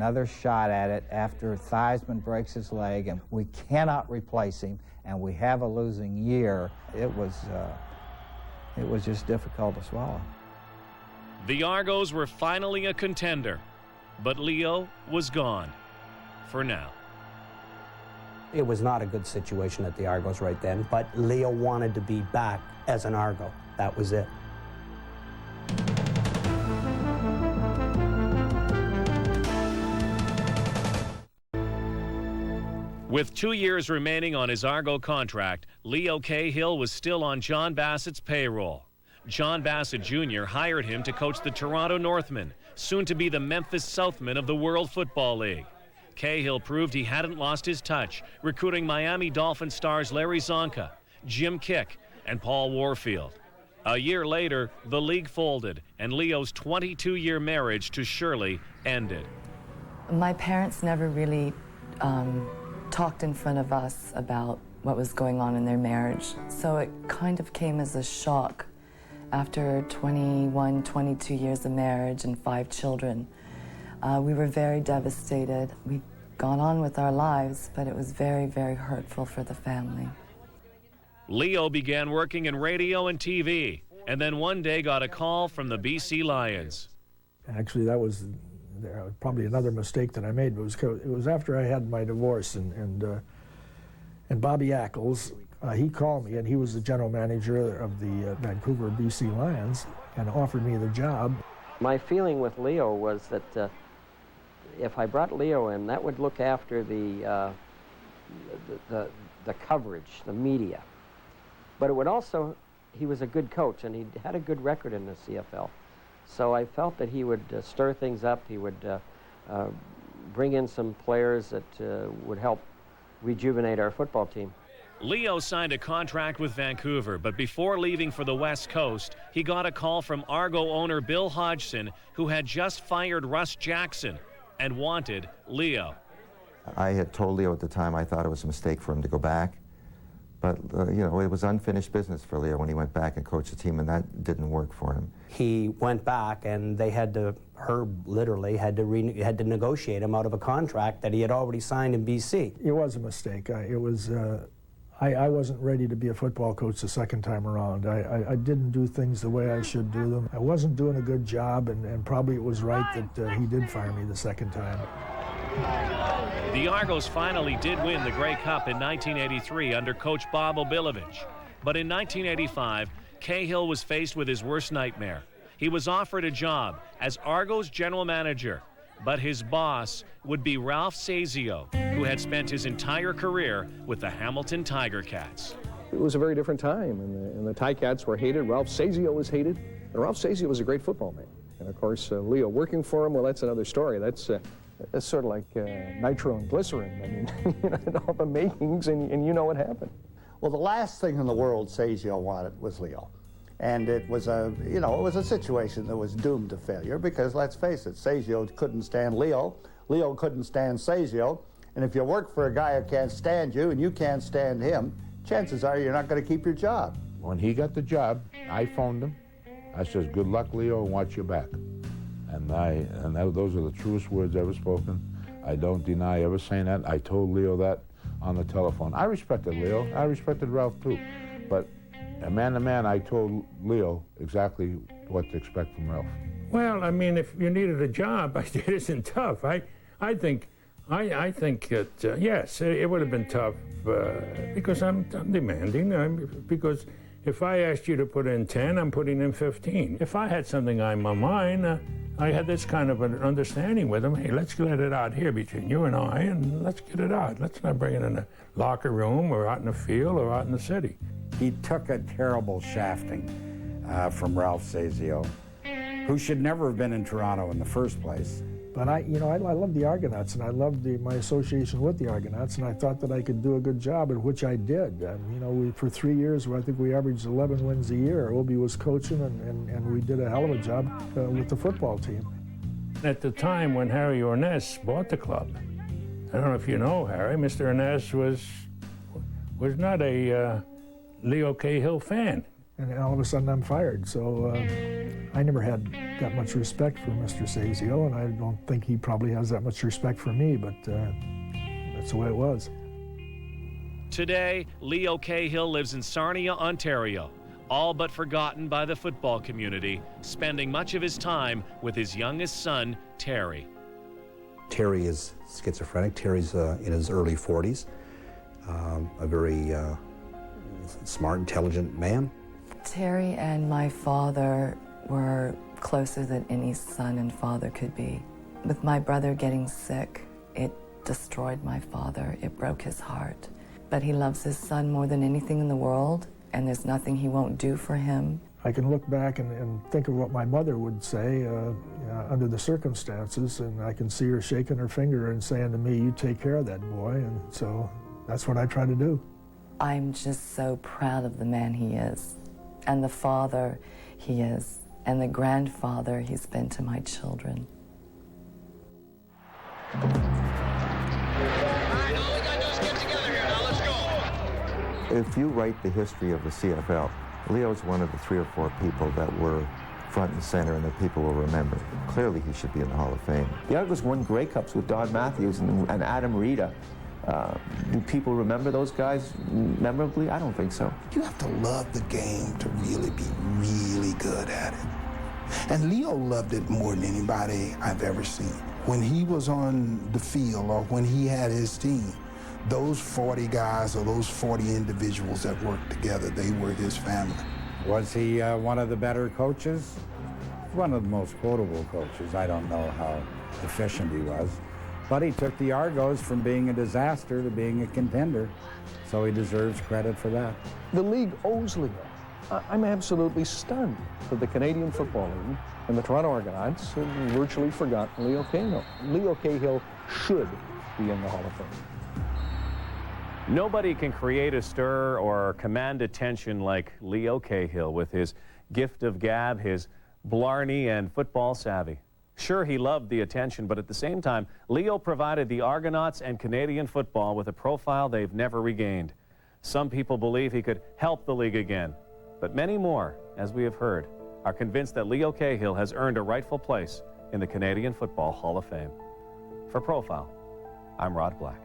Another shot at it after Theismann breaks his leg, and we cannot replace him, and we have a losing year. It was just difficult to swallow. The Argos were finally a contender, but Leo was gone for now. It was not a good situation at the Argos right then, but Leo wanted to be back as an Argo. That was it. With 2 years remaining on his Argo contract, Leo Cahill was still on John Bassett's payroll. John Bassett Jr. hired him to coach the Toronto Northmen, soon to be the Memphis Southmen of the World Football League. Cahill proved he hadn't lost his touch, recruiting Miami Dolphin stars Larry Zonka, Jim Kick, and Paul Warfield. A year later, the league folded, and Leo's 22-year marriage to Shirley ended. My parents never really talked in front of us about what was going on in their marriage, so it kind of came as a shock after 21, 22 years of marriage and 5 children. We were very devastated. We'd gone on with our lives, but it was very, very hurtful for the family. Leo began working in radio and TV, and then one day got a call from the BC Lions. Actually, that was probably another mistake that I made. But it was after I had my divorce, and Bobby Ackles, he called me, and he was the general manager of the Vancouver BC Lions, and offered me the job. My feeling with Leo was that if I brought Leo in, that would look after the coverage, the media. But it would also, he was a good coach, and he had a good record in the CFL. So I felt that he would stir things up. He would bring in some players that would help rejuvenate our football team. Leo signed a contract with Vancouver, but before leaving for the West Coast, he got a call from Argo owner Bill Hodgson, who had just fired Russ Jackson and wanted Leo. I had told Leo at the time I thought it was a mistake for him to go back. But, you know, it was unfinished business for Leo when he went back and coached the team, and that didn't work for him. He went back, and they had to, Herb literally had to negotiate him out of a contract that he had already signed in BC. It was a mistake. I wasn't ready to be a football coach the second time around. I didn't do things the way I should do them. I wasn't doing a good job, and probably it was right that he did fire me the second time. The Argos finally did win the Grey Cup in 1983 under coach Bob Obilovich. But in 1985, Cahill was faced with his worst nightmare. He was offered a job as Argos general manager, but his boss would be Ralph Sazio, who had spent his entire career with the Hamilton Tiger Cats. It was a very different time, and the Ticats were hated. Ralph Sazio was hated, and Ralph Sazio was a great football man. And of course, Leo working for him, well, that's another story. That's sort of like nitro and glycerin. I mean, you know, all the makings, and you know what happened. Well, the last thing in the world Sazio wanted was Leo. And it was a situation that was doomed to failure because, let's face it, Sazio couldn't stand Leo, Leo couldn't stand Sazio, and if you work for a guy who can't stand you and you can't stand him, chances are you're not going to keep your job. When he got the job, I phoned him. I says, "Good luck, Leo, and watch your back." And those are the truest words ever spoken. I don't deny ever saying that. I told Leo that on the telephone. I respected Leo. I respected Ralph too, but man to man, I told Leo exactly what to expect from Ralph. Well, I mean, if you needed a job, it isn't tough. I think that yes, it would have been tough because I'm demanding. Because if I asked you to put in 10, I'm putting in 15. If I had something on my mind, I had this kind of an understanding with him. Hey, let's let it out here between you and I, and let's get it out. Let's not bring it in the locker room or out in the field or out in the city. He took a terrible shafting from Ralph Sazio, who should never have been in Toronto in the first place. But I love the Argonauts, and I loved my association with the Argonauts, and I thought that I could do a good job, at which I did. For 3 years, I think we averaged 11 wins a year. Obi was coaching, and we did a hell of a job with the football team. At the time when Harry Orness bought the club, I don't know if you know Harry, Mr. Orness was not a Leo Cahill fan. and all of a sudden I'm fired. So I never had that much respect for Mr. Sazio, and I don't think he probably has that much respect for me, but that's the way it was. Today, Leo Cahill lives in Sarnia, Ontario, all but forgotten by the football community, spending much of his time with his youngest son, Terry. Terry is schizophrenic. Terry's in his early 40s, a very smart, intelligent man. Terry and my father were closer than any son and father could be. With my brother getting sick, it destroyed my father. It broke his heart. But he loves his son more than anything in the world, and there's nothing he won't do for him. I can look back and think of what my mother would say under the circumstances, and I can see her shaking her finger and saying to me, "You take care of that boy," and so that's what I try to do. I'm just so proud of the man he is, and the father he is, and the grandfather he's been to my children. If you write the history of the CFL, Leo's one of the 3 or 4 people that were front and center and that people will remember. Clearly he should be in the Hall of Fame. The Argos won Grey Cups with Don Matthews and Adam Rita. Do people remember those guys memorably? I don't think so. You have to love the game to really be really good at it. And Leo loved it more than anybody I've ever seen. When he was on the field or when he had his team, those 40 guys or those 40 individuals that worked together, they were his family. Was he one of the better coaches? One of the most quotable coaches. I don't know how efficient he was. But he took the Argos from being a disaster to being a contender, so he deserves credit for that. The league owes Leo. I'm absolutely stunned that the Canadian Football League and the Toronto Argonauts have virtually forgotten Leo Cahill. Leo Cahill should be in the Hall of Fame. Nobody can create a stir or command attention like Leo Cahill with his gift of gab, his blarney, and football savvy. Sure, he loved the attention, but at the same time, Leo provided the Argonauts and Canadian football with a profile they've never regained. Some people believe he could help the league again, but many more, as we have heard, are convinced that Leo Cahill has earned a rightful place in the Canadian Football Hall of Fame. For Profile, I'm Rod Black.